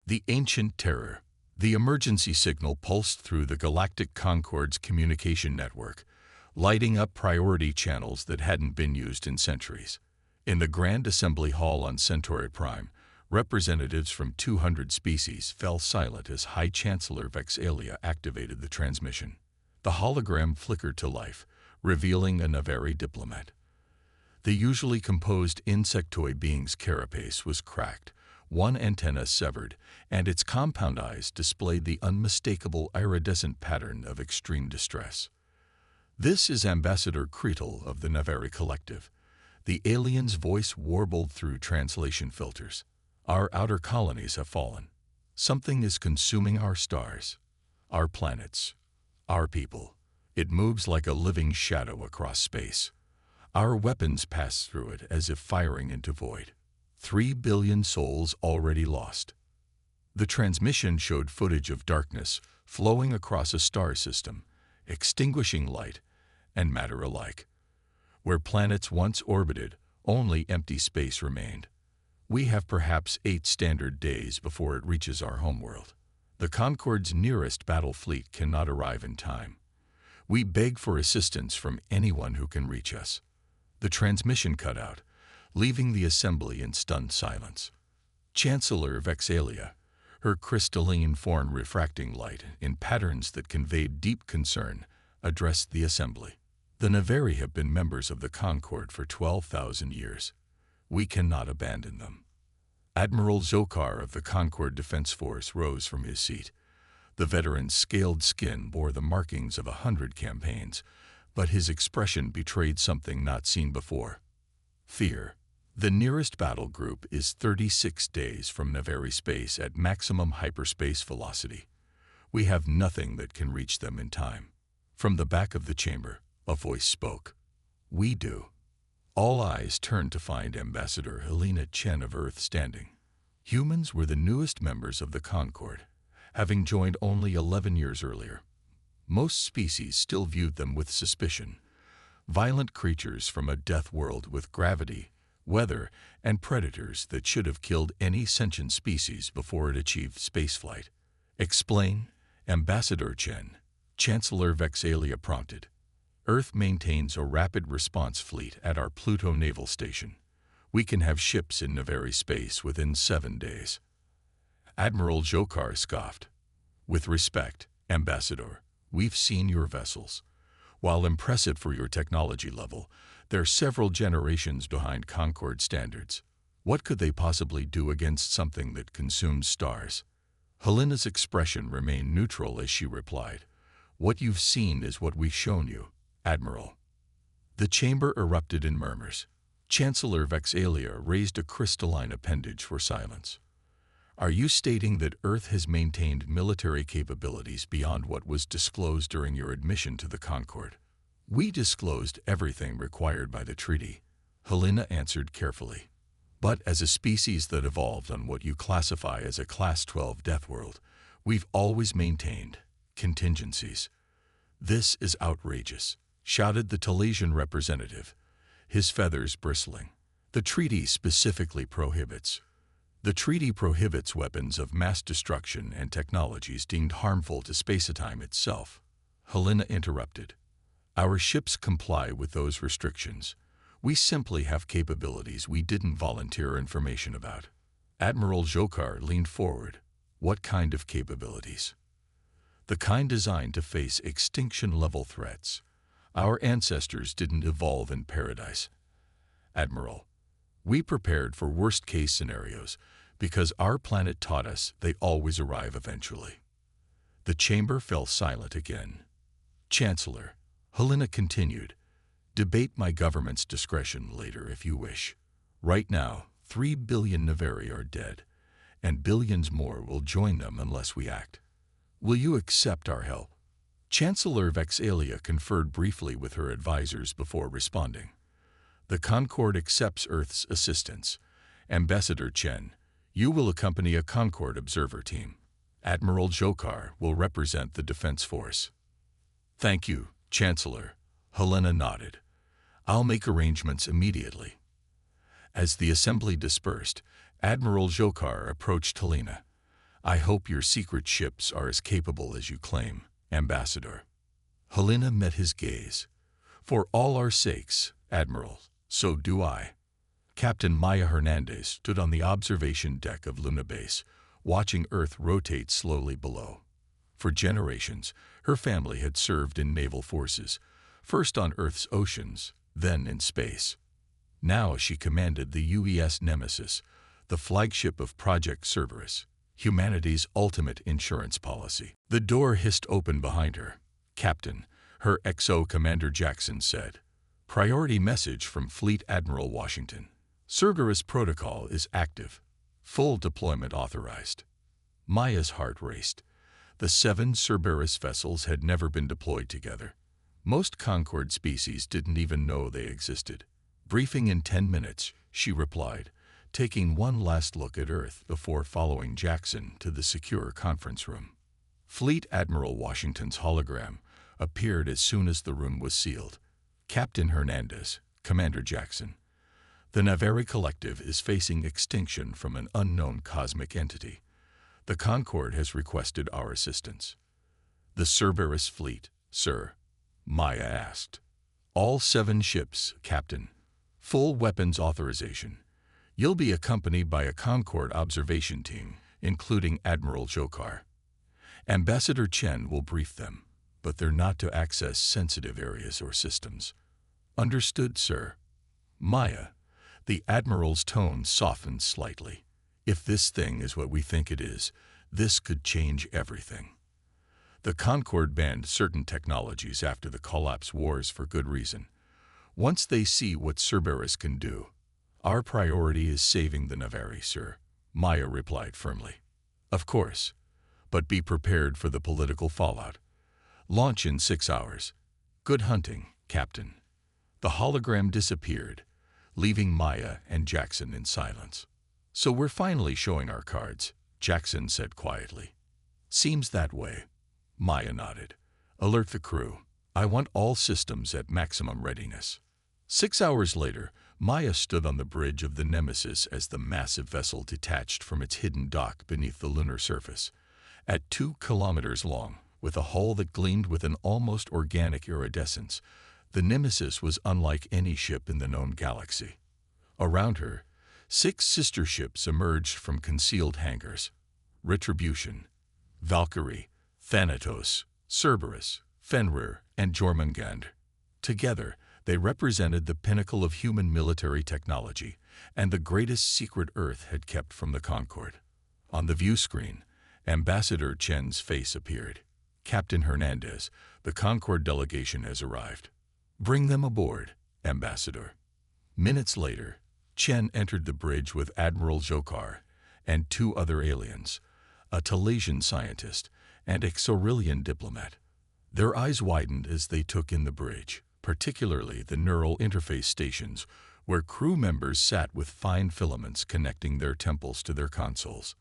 The ancient terror. The emergency signal pulsed through the Galactic Concorde's communication network, lighting up priority channels that hadn't been used in centuries. In the Grand Assembly Hall on Centauri Prime, representatives from 200 species fell silent as High Chancellor Vex'Alia activated the transmission. The hologram flickered to life, revealing a Navari diplomat. The usually composed insectoid being's carapace was cracked, one antenna severed, and its compound eyes displayed the unmistakable iridescent pattern of extreme distress. "This is Ambassador Cretal of the Navari Collective." The alien's voice warbled through translation filters. "Our outer colonies have fallen. Something is consuming our stars, our planets, our people. It moves like a living shadow across space. Our weapons pass through it as if firing into void. 3 billion souls already lost." The transmission showed footage of darkness flowing across a star system, extinguishing light and matter alike. Where planets once orbited, only empty space remained. "We have perhaps 8 standard days before it reaches our homeworld. The Concorde's nearest battle fleet cannot arrive in time. We beg for assistance from anyone who can reach us." The transmission cut out, leaving the assembly in stunned silence. Chancellor Vex'Alia, her crystalline form refracting light in patterns that conveyed deep concern, addressed the assembly. "The Navari have been members of the Concorde for 12,000 years. We cannot abandon them." Admiral Zokar of the Concorde Defense Force rose from his seat. The veteran's scaled skin bore the markings of 100 campaigns, but his expression betrayed something not seen before: fear. "The nearest battle group is 36 days from Navari space at maximum hyperspace velocity. We have nothing that can reach them in time." From the back of the chamber, a voice spoke. "We do." All eyes turned to find Ambassador Helena Chen of Earth standing. Humans were the newest members of the Concorde, having joined only 11 years earlier. Most species still viewed them with suspicion. Violent creatures from a death world with gravity, weather, and predators that should have killed any sentient species before it achieved spaceflight. "Explain, Ambassador Chen," Chancellor Vex'Alia prompted. "Earth maintains a rapid response fleet at our Pluto naval station. We can have ships in Navari space within 7 days." Admiral Zokar scoffed. "With respect, Ambassador, we've seen your vessels. While impressive for your technology level, they're several generations behind Concorde standards. What could they possibly do against something that consumes stars?" Helena's expression remained neutral as she replied, "What you've seen is what we've shown you, Admiral." The chamber erupted in murmurs. Chancellor Vex'Alia raised a crystalline appendage for silence. "Are you stating that Earth has maintained military capabilities beyond what was disclosed during your admission to the Concorde?" "We disclosed everything required by the treaty," Helena answered carefully. "But as a species that evolved on what you classify as a Class 12 death world, we've always maintained contingencies." "This is outrageous," shouted the Talesian representative, his feathers bristling. "The treaty specifically prohibits weapons of mass destruction and technologies deemed harmful to spacetime itself." Helena interrupted. "Our ships comply with those restrictions. We simply have capabilities we didn't volunteer information about." Admiral Zokar leaned forward. "What kind of capabilities?" "The kind designed to face extinction-level threats. Our ancestors didn't evolve in paradise, Admiral. We prepared for worst-case scenarios because our planet taught us they always arrive eventually." The chamber fell silent again. "Chancellor," Helena continued, "debate my government's discretion later if you wish. Right now, 3 billion Navari are dead, and billions more will join them unless we act. Will you accept our help?" Chancellor Vex'Alia conferred briefly with her advisors before responding. "The Concorde accepts Earth's assistance. Ambassador Chen, you will accompany a Concorde observer team. Admiral Zokar will represent the Defense Force." "Thank you, Chancellor," Helena nodded. "I'll make arrangements immediately." As the assembly dispersed, Admiral Zokar approached Helena. I hope your secret ships are as capable as you claim, Ambassador. Helena met his gaze. For all our sakes, Admiral, so do I. Captain Maya Hernandez stood on the observation deck of Luna Base, watching Earth rotate slowly below. For generations, her family had served in naval forces, first on Earth's oceans, then in space. Now she commanded the UES Nemesis, the flagship of Project Cerberus, humanity's ultimate insurance policy. The door hissed open behind her. Captain, her XO Commander Jackson said, "Priority message from Fleet Admiral Washington. Cerberus protocol is active. Full deployment authorized." Maya's heart raced. The 7 Cerberus vessels had never been deployed together. Most Concord species didn't even know they existed. "Briefing in 10 minutes, she replied, taking one last look at Earth before following Jackson to the secure conference room. Fleet Admiral Washington's hologram appeared as soon as the room was sealed. "Captain Hernandez, Commander Jackson, the Navari Collective is facing extinction from an unknown cosmic entity. The Concorde has requested our assistance." "The Cerberus fleet, sir?" Maya asked. "All 7 ships, Captain. Full weapons authorization. You'll be accompanied by a Concorde observation team, including Admiral Jokar. Ambassador Chen will brief them, but they're not to access sensitive areas or systems." "Understood, sir." "Maya," the Admiral's tone softened slightly. "If this thing is what we think it is, this could change everything. The Concorde banned certain technologies after the collapse wars for good reason. Once they see what Cerberus can do, our priority is saving the Navari, sir," Maya replied firmly. "Of course, but be prepared for the political fallout. Launch in 6 hours. Good hunting, Captain." The hologram disappeared, leaving Maya and Jackson in silence. "So we're finally showing our cards," Jackson said quietly. "Seems that way." Maya nodded. "Alert the crew. I want all systems at maximum readiness." 6 hours later, Maya stood on the bridge of the Nemesis as the massive vessel detached from its hidden dock beneath the lunar surface. At 2 kilometers long, with a hull that gleamed with an almost organic iridescence, the Nemesis was unlike any ship in the known galaxy. Around her, 6 sister ships emerged from concealed hangars: Retribution, Valkyrie, Thanatos, Cerberus, Fenrir, and Jormungand. Together, they represented the pinnacle of human military technology and the greatest secret Earth had kept from the Concorde. On the view screen, Ambassador Chen's face appeared. "Captain Hernandez, the Concorde delegation has arrived. Bring them aboard, Ambassador." Minutes later, Chen entered the bridge with Admiral Jokar and 2 other aliens, a Talesian scientist and a Xorilian diplomat. Their eyes widened as they took in the bridge, particularly the neural interface stations, where crew members sat with fine filaments connecting their temples to their consoles.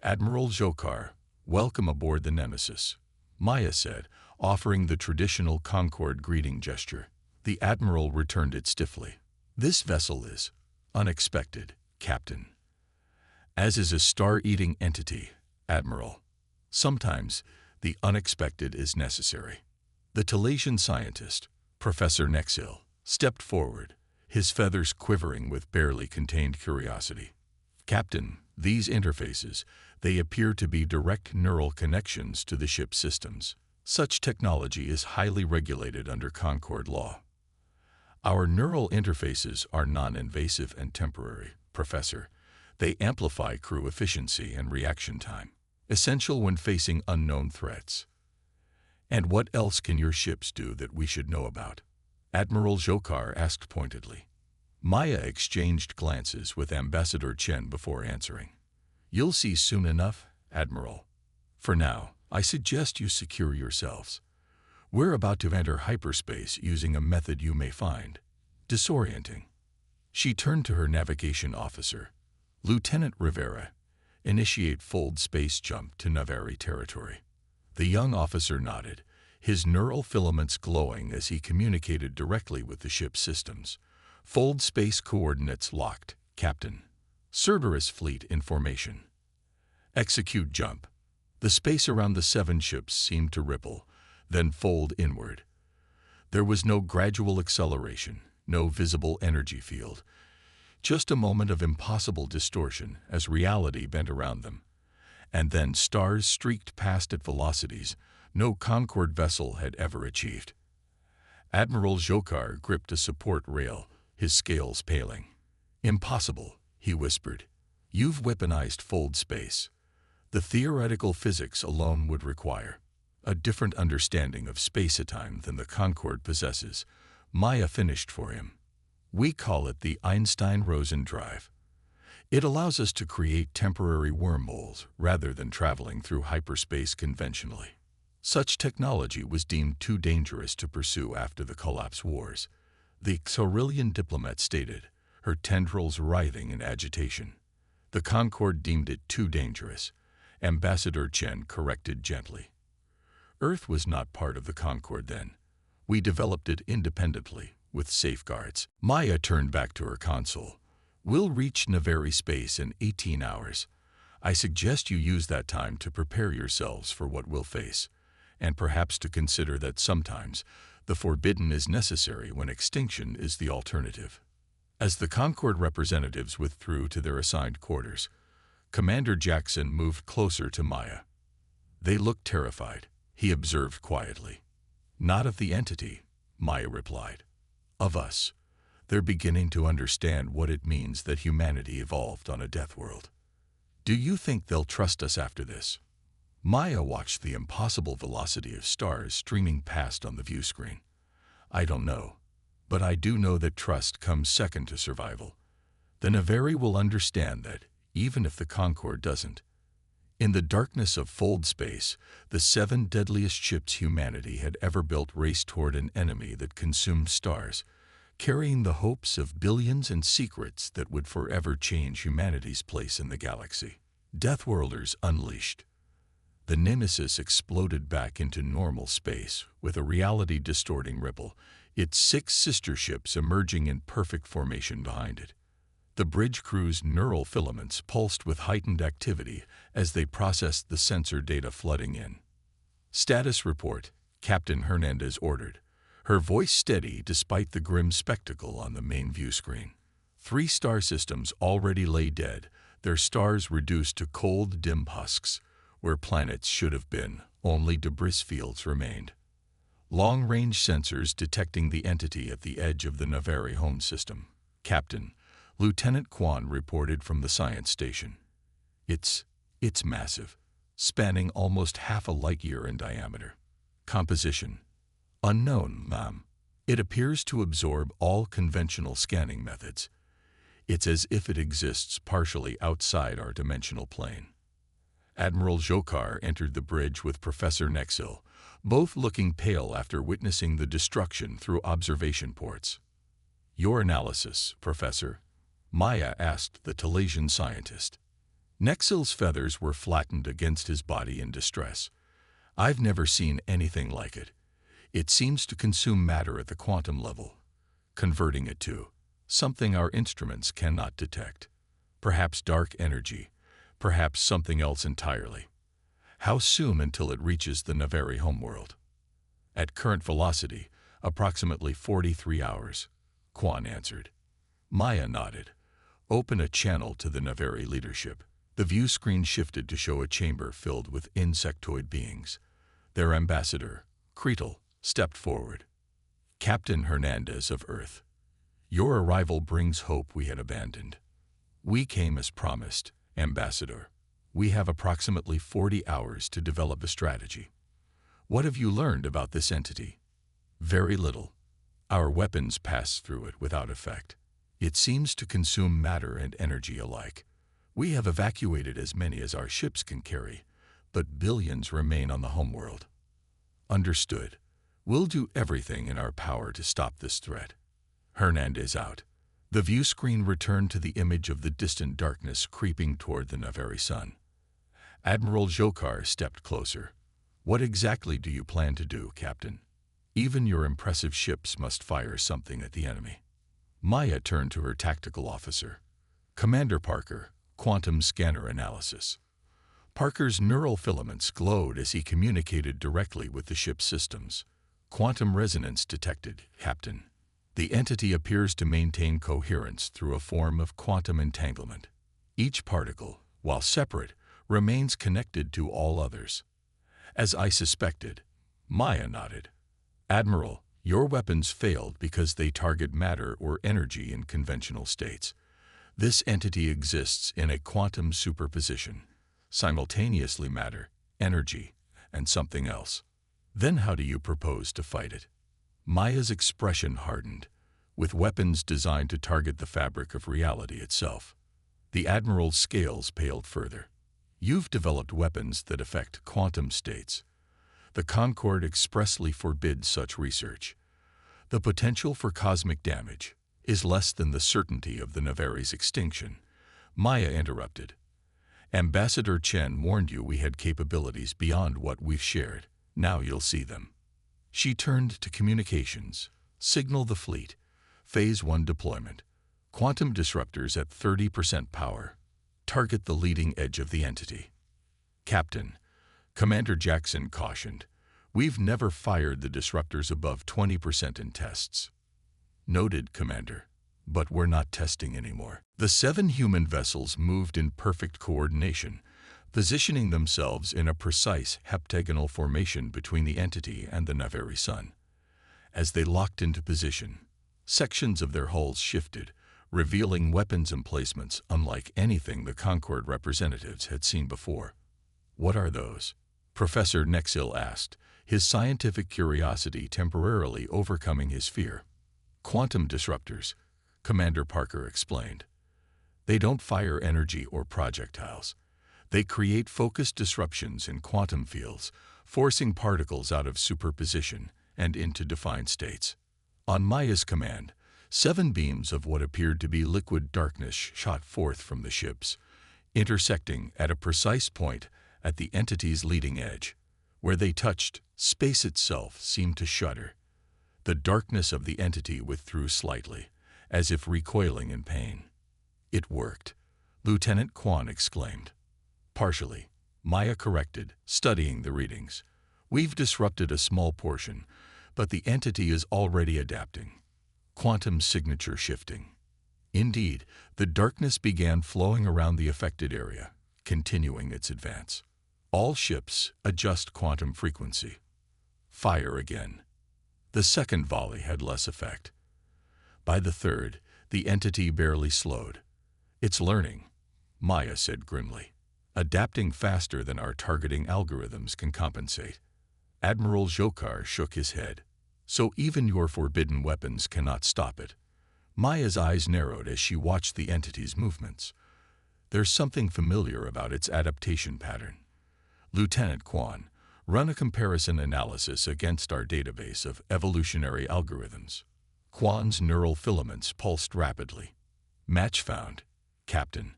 "Admiral Jokar, welcome aboard the Nemesis," Maya said, offering the traditional Concorde greeting gesture. The Admiral returned it stiffly. "This vessel is unexpected, Captain. As is a star-eating entity, Admiral. Sometimes the unexpected is necessary." The Talesian scientist, Professor Nexil, stepped forward, his feathers quivering with barely contained curiosity. "Captain, these interfaces, they appear to be direct neural connections to the ship's systems. Such technology is highly regulated under Concorde law." "Our neural interfaces are non-invasive and temporary, Professor. They amplify crew efficiency and reaction time, essential when facing unknown threats." "And what else can your ships do that we should know about?" Admiral Jokar asked pointedly. Maya exchanged glances with Ambassador Chen before answering. "You'll see soon enough, Admiral. For now, I suggest you secure yourselves. We're about to enter hyperspace using a method you may find disorienting." She turned to her navigation officer. "Lieutenant Rivera, initiate fold space jump to Navari territory." The young officer nodded, his neural filaments glowing as he communicated directly with the ship's systems. "Fold space coordinates locked, Captain. Cerberus fleet in formation." Execute jump. The space around the 7 ships seemed to ripple, then fold inward. There was no gradual acceleration, no visible energy field. Just a moment of impossible distortion as reality bent around them. And then stars streaked past at velocities no Concorde vessel had ever achieved. Admiral Jokar gripped a support rail, his scales paling. "Impossible," he whispered. "You've weaponized fold space. The theoretical physics alone would require a different understanding of space-time than the Concorde possesses." Maya finished for him. "We call it the Einstein-Rosen drive. It allows us to create temporary wormholes rather than traveling through hyperspace conventionally. Such technology was deemed too dangerous to pursue after the collapse wars," the Xaurillian diplomat stated, her tendrils writhing in agitation. "The Concorde deemed it too dangerous," Ambassador Chen corrected gently. "Earth was not part of the Concorde then. We developed it independently, with safeguards." Maya turned back to her console. "We'll reach Navari space in 18 hours. I suggest you use that time to prepare yourselves for what we'll face, and perhaps to consider that sometimes the forbidden is necessary when extinction is the alternative." As the Concorde representatives withdrew to their assigned quarters, Commander Jackson moved closer to Maya. "They look terrified," he observed quietly. "Not of the entity," Maya replied. "Of us. They're beginning to understand what it means that humanity evolved on a death world. Do you think they'll trust us after this?" Maya watched the impossible velocity of stars streaming past on the view screen. "I don't know. But I do know that trust comes second to survival. The Navari will understand that, even if the Concorde doesn't." In the darkness of fold space, the 7 deadliest ships humanity had ever built raced toward an enemy that consumed stars, carrying the hopes of billions and secrets that would forever change humanity's place in the galaxy. Deathworlders unleashed. The Nemesis exploded back into normal space with a reality-distorting ripple, its 6 sister ships emerging in perfect formation behind it. The bridge crew's neural filaments pulsed with heightened activity as they processed the sensor data flooding in. "Status report," Captain Hernandez ordered, her voice steady despite the grim spectacle on the main view screen. 3 star systems already lay dead, their stars reduced to cold, dim husks. Where planets should have been, only debris fields remained. Long-range sensors detecting the entity at the edge of the Navari home system. "Captain," Lieutenant Quan reported from the science station. It's massive, spanning almost half a light-year in diameter. Composition: unknown, ma'am. It appears to absorb all conventional scanning methods. It's as if it exists partially outside our dimensional plane." Admiral Jokar entered the bridge with Professor Nexil, both looking pale after witnessing the destruction through observation ports. "Your analysis, Professor?" Maya asked the Talesian scientist. Nexil's feathers were flattened against his body in distress. "I've never seen anything like it. It seems to consume matter at the quantum level, converting it to something our instruments cannot detect. Perhaps dark energy, perhaps something else entirely. How soon until it reaches the Navari homeworld?" "At current velocity, approximately 43 hours, Quan answered. Maya nodded. "Open a channel to the Navari leadership." The view screen shifted to show a chamber filled with insectoid beings. Their ambassador, Cretel, stepped forward. "Captain Hernandez of Earth, your arrival brings hope we had abandoned. We came as promised, Ambassador. We have approximately 40 hours to develop a strategy. What have you learned about this entity?" "Very little. Our weapons pass through it without effect. It seems to consume matter and energy alike. We have evacuated as many as our ships can carry, but billions remain on the homeworld." "Understood. We'll do everything in our power to stop this threat." Hernandez out. The view screen returned to the image of the distant darkness creeping toward the Navari sun. Admiral Jokar stepped closer. "What exactly do you plan to do, Captain? Even your impressive ships must fire something at the enemy." Maya turned to her tactical officer. "Commander Parker, quantum scanner analysis." Parker's neural filaments glowed as he communicated directly with the ship's systems. Quantum resonance detected, Captain. The entity appears to maintain coherence through a form of quantum entanglement. Each particle, while separate, remains connected to all others. As I suspected, Maya nodded. Admiral, your weapons failed because they target matter or energy in conventional states. This entity exists in a quantum superposition, simultaneously matter, energy, and something else. Then how do you propose to fight it? Maya's expression hardened, with weapons designed to target the fabric of reality itself. The Admiral's scales paled further. You've developed weapons that affect quantum states. The Concord expressly forbids such research. The potential for cosmic damage is less than the certainty of the Navari's extinction. Maya interrupted. Ambassador Chen warned you we had capabilities beyond what we've shared. Now you'll see them. She turned to communications. Signal the fleet. Phase 1 deployment. Quantum disruptors at 30% power. Target the leading edge of the entity. Captain, Commander Jackson cautioned, we've never fired the disruptors above 20% in tests. Noted, Commander, but we're not testing anymore. The 7 human vessels moved in perfect coordination, positioning themselves in a precise heptagonal formation between the entity and the Navari sun. As they locked into position, sections of their hulls shifted, revealing weapons emplacements unlike anything the Concord representatives had seen before. What are those? Professor Nexil asked, his scientific curiosity temporarily overcoming his fear. Quantum disruptors, Commander Parker explained. They don't fire energy or projectiles. They create focused disruptions in quantum fields, forcing particles out of superposition and into defined states. On Maya's command, 7 beams of what appeared to be liquid darkness shot forth from the ships, intersecting at a precise point at the entity's leading edge. Where they touched, space itself seemed to shudder. The darkness of the entity withdrew slightly, as if recoiling in pain. It worked, Lieutenant Quan exclaimed. Partially, Maya corrected, studying the readings. We've disrupted a small portion, but the entity is already adapting. Quantum signature shifting. Indeed, the darkness began flowing around the affected area, continuing its advance. All ships adjust quantum frequency. Fire again. The second volley had less effect. By the third, the entity barely slowed. It's learning, Maya said grimly, adapting faster than our targeting algorithms can compensate. Admiral Jokar shook his head. So even your forbidden weapons cannot stop it. Maya's eyes narrowed as she watched the entity's movements. There's something familiar about its adaptation pattern. Lieutenant Quan, run a comparison analysis against our database of evolutionary algorithms. Quan's neural filaments pulsed rapidly. Match found. Captain,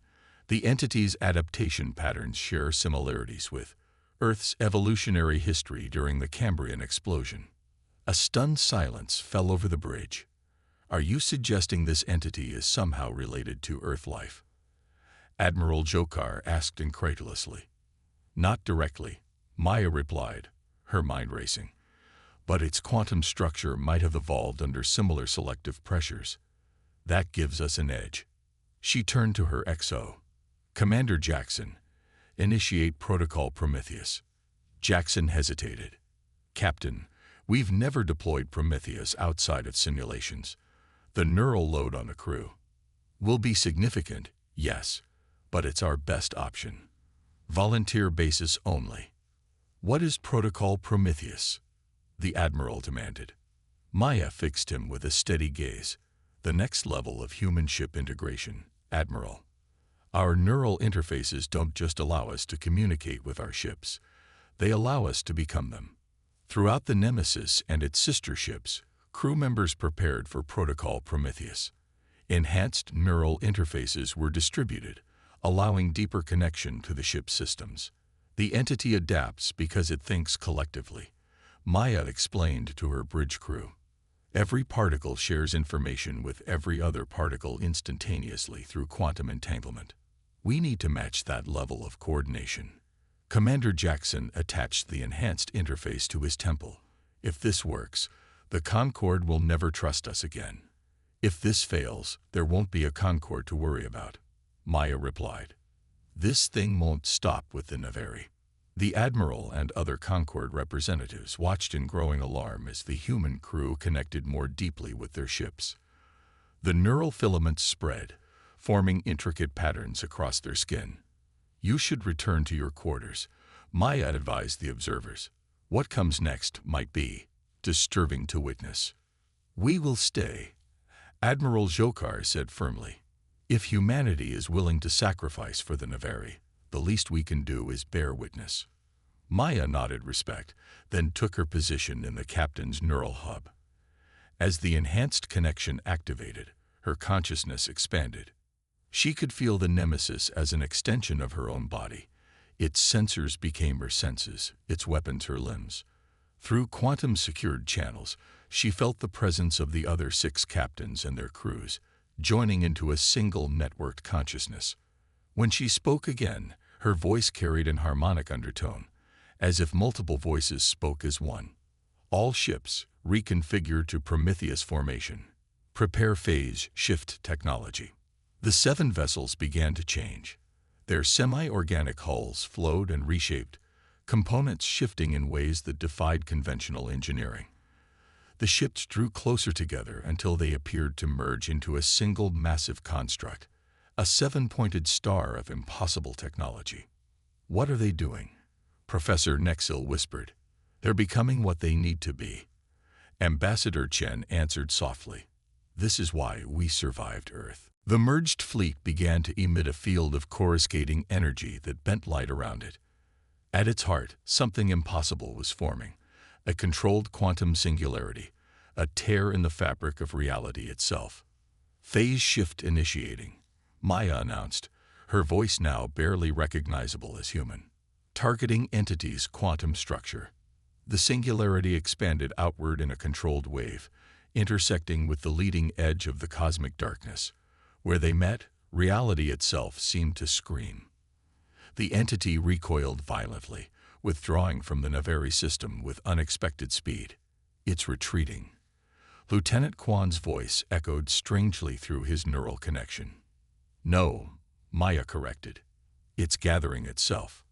the entity's adaptation patterns share similarities with Earth's evolutionary history during the Cambrian explosion. A stunned silence fell over the bridge. Are you suggesting this entity is somehow related to Earth life? Admiral Jokar asked incredulously. Not directly, Maya replied, her mind racing. But its quantum structure might have evolved under similar selective pressures. That gives us an edge. She turned to her XO. Commander Jackson, initiate Protocol Prometheus. Jackson hesitated. Captain, we've never deployed Prometheus outside of simulations. The neural load on the crew will be significant, yes, but it's our best option. Volunteer basis only. What is Protocol Prometheus? The Admiral demanded. Maya fixed him with a steady gaze. The next level of human-ship integration, Admiral. Our neural interfaces don't just allow us to communicate with our ships. They allow us to become them. Throughout the Nemesis and its sister ships, crew members prepared for Protocol Prometheus. Enhanced neural interfaces were distributed, allowing deeper connection to the ship's systems. The entity adapts because it thinks collectively, Maya explained to her bridge crew. Every particle shares information with every other particle instantaneously through quantum entanglement. We need to match that level of coordination. Commander Jackson attached the enhanced interface to his temple. If this works, the Concord will never trust us again. If this fails, there won't be a Concord to worry about, Maya replied. This thing won't stop with the Navari. The Admiral and other Concord representatives watched in growing alarm as the human crew connected more deeply with their ships. The neural filaments spread, forming intricate patterns across their skin. You should return to your quarters, Maya advised the observers. What comes next might be disturbing to witness. We will stay, Admiral Jokar said firmly. If humanity is willing to sacrifice for the Navari, the least we can do is bear witness. Maya nodded respect, then took her position in the captain's neural hub. As the enhanced connection activated, her consciousness expanded. She could feel the nemesis as an extension of her own body. Its sensors became her senses, its weapons her limbs. Through quantum-secured channels, she felt the presence of the other 6 captains and their crews, joining into a single networked consciousness. When she spoke again, her voice carried an harmonic undertone, as if multiple voices spoke as one. All ships, reconfigure to Prometheus formation. Prepare phase shift technology. The 7 vessels began to change. Their semi-organic hulls flowed and reshaped, components shifting in ways that defied conventional engineering. The ships drew closer together until they appeared to merge into a single massive construct, a 7-pointed star of impossible technology. What are they doing? Professor Nexil whispered. They're becoming what they need to be. Ambassador Chen answered softly. This is why we survived Earth. The merged fleet began to emit a field of coruscating energy that bent light around it. At its heart, something impossible was forming. A controlled quantum singularity, a tear in the fabric of reality itself. Phase shift initiating, Maya announced, her voice now barely recognizable as human. Targeting entities' quantum structure. The singularity expanded outward in a controlled wave, intersecting with the leading edge of the cosmic darkness. Where they met, reality itself seemed to scream. The entity recoiled violently, withdrawing from the Navari system with unexpected speed. It's retreating. Lieutenant Kwan's voice echoed strangely through his neural connection. No, Maya corrected. It's gathering itself,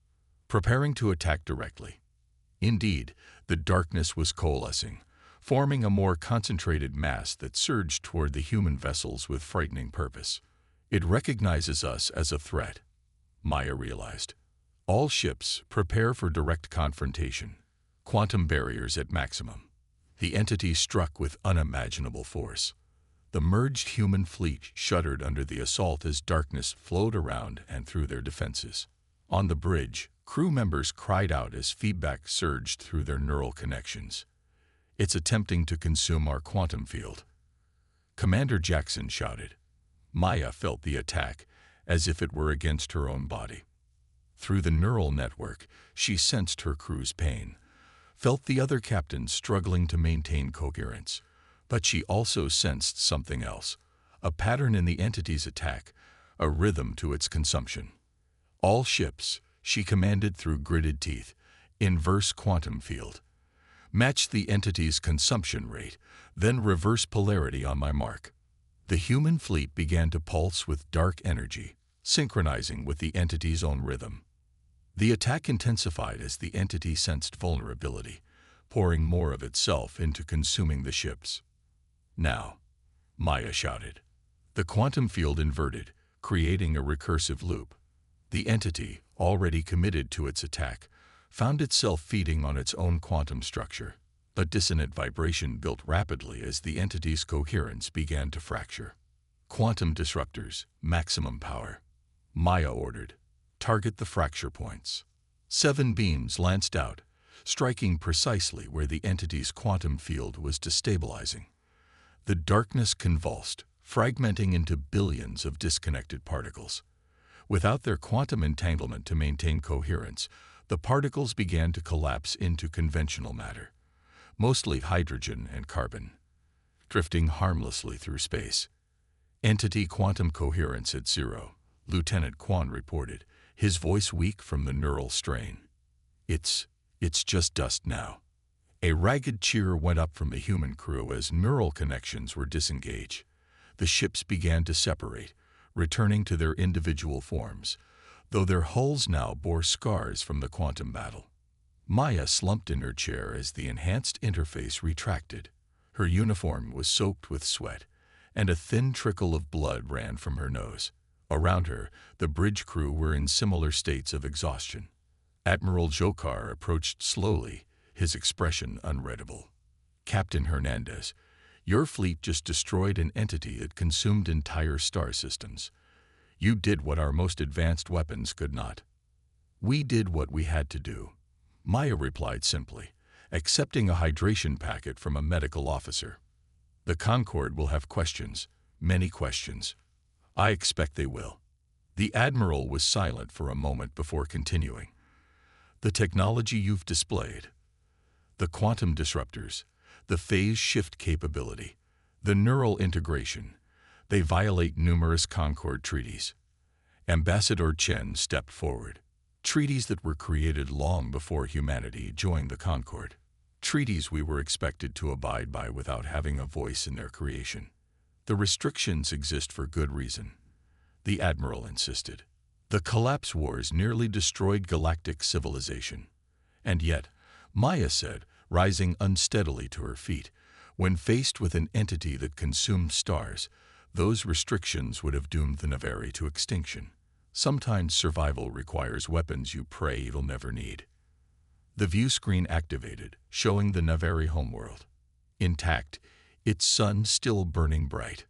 preparing to attack directly. Indeed, the darkness was coalescing, forming a more concentrated mass that surged toward the human vessels with frightening purpose. It recognizes us as a threat, Maya realized. All ships prepare for direct confrontation. Quantum barriers at maximum. The entity struck with unimaginable force. The merged human fleet shuddered under the assault as darkness flowed around and through their defenses. On the bridge, crew members cried out as feedback surged through their neural connections. It's attempting to consume our quantum field. Commander Jackson shouted. Maya felt the attack as if it were against her own body. Through the neural network, she sensed her crew's pain, felt the other captains struggling to maintain coherence. But she also sensed something else, a pattern in the entity's attack, a rhythm to its consumption. All ships, she commanded through gritted teeth, inverse quantum field. Match the entity's consumption rate, then reverse polarity on my mark. The human fleet began to pulse with dark energy, synchronizing with the entity's own rhythm. The attack intensified as the entity sensed vulnerability, pouring more of itself into consuming the ships. Now, Maya shouted. The quantum field inverted, creating a recursive loop. The entity, already committed to its attack, found itself feeding on its own quantum structure. A dissonant vibration built rapidly as the entity's coherence began to fracture. Quantum disruptors, maximum power. Maya ordered. Target the fracture points. 7 beams lanced out, striking precisely where the entity's quantum field was destabilizing. The darkness convulsed, fragmenting into billions of disconnected particles. Without their quantum entanglement to maintain coherence, the particles began to collapse into conventional matter, mostly hydrogen and carbon, drifting harmlessly through space. Entity quantum coherence at 0, Lieutenant Kwan reported, his voice weak from the neural strain. It's just dust now." A ragged cheer went up from the human crew as neural connections were disengaged. The ships began to separate, returning to their individual forms, though their hulls now bore scars from the quantum battle. Maya slumped in her chair as the enhanced interface retracted. Her uniform was soaked with sweat, and a thin trickle of blood ran from her nose. Around her, the bridge crew were in similar states of exhaustion. Admiral Jokar approached slowly, his expression unreadable. "Captain Hernandez, your fleet just destroyed an entity that consumed entire star systems. You did what our most advanced weapons could not." "We did what we had to do," Maya replied simply, accepting a hydration packet from a medical officer. "The Concorde will have questions, many questions." "I expect they will." The Admiral was silent for a moment before continuing. "The technology you've displayed, the quantum disruptors, the phase shift capability, the neural integration, they violate numerous Concorde treaties." Ambassador Chen stepped forward. "Treaties that were created long before humanity joined the Concorde. Treaties we were expected to abide by without having a voice in their creation. The restrictions exist for good reason," the Admiral insisted. "The collapse wars nearly destroyed galactic civilization. And yet," Maya said, rising unsteadily to her feet, "when faced with an entity that consumed stars, those restrictions would have doomed the Navari to extinction. Sometimes survival requires weapons you pray you'll never need." The view screen activated, showing the Navari homeworld. Intact, its sun still burning bright.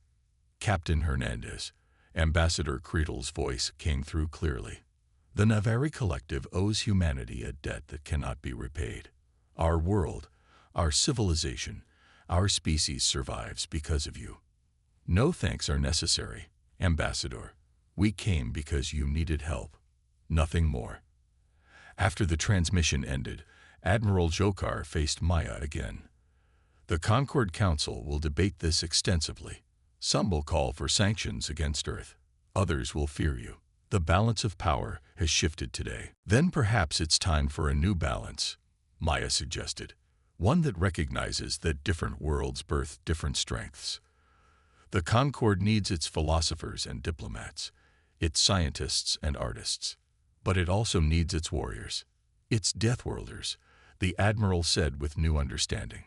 "Captain Hernandez," Ambassador Creedle's voice came through clearly. "The Navari Collective owes humanity a debt that cannot be repaid. Our world, our civilization, our species survives because of you. No thanks are necessary, Ambassador. We came because you needed help. Nothing more." After the transmission ended, Admiral Jokar faced Maya again. "The Concorde Council will debate this extensively. Some will call for sanctions against Earth. Others will fear you. The balance of power has shifted today. Then perhaps it's time for a new balance," Maya suggested. "One that recognizes that different worlds birth different strengths. The Concorde needs its philosophers and diplomats, its scientists and artists. But it also needs its warriors, its Deathworlders," the Admiral said with new understanding.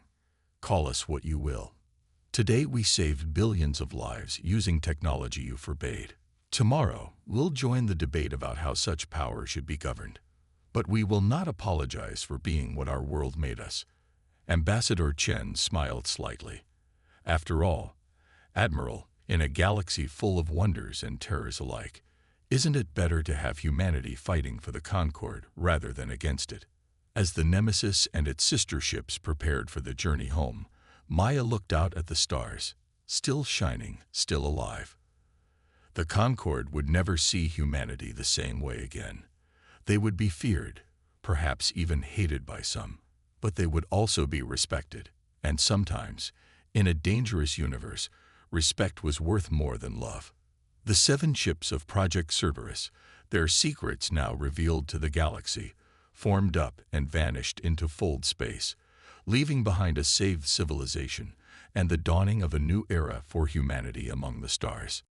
"Call us what you will. Today we saved billions of lives using technology you forbade. Tomorrow we'll join the debate about how such power should be governed. But we will not apologize for being what our world made us." Ambassador Chen smiled slightly. "After all, Admiral, in a galaxy full of wonders and terrors alike, isn't it better to have humanity fighting for the Concorde rather than against it?" As the Nemesis and its sister ships prepared for the journey home, Maya looked out at the stars, still shining, still alive. The Concorde would never see humanity the same way again. They would be feared, perhaps even hated by some, but they would also be respected. And sometimes, in a dangerous universe, respect was worth more than love. The 7 ships of Project Cerberus, their secrets now revealed to the galaxy, formed up and vanished into fold space, leaving behind a saved civilization and the dawning of a new era for humanity among the stars.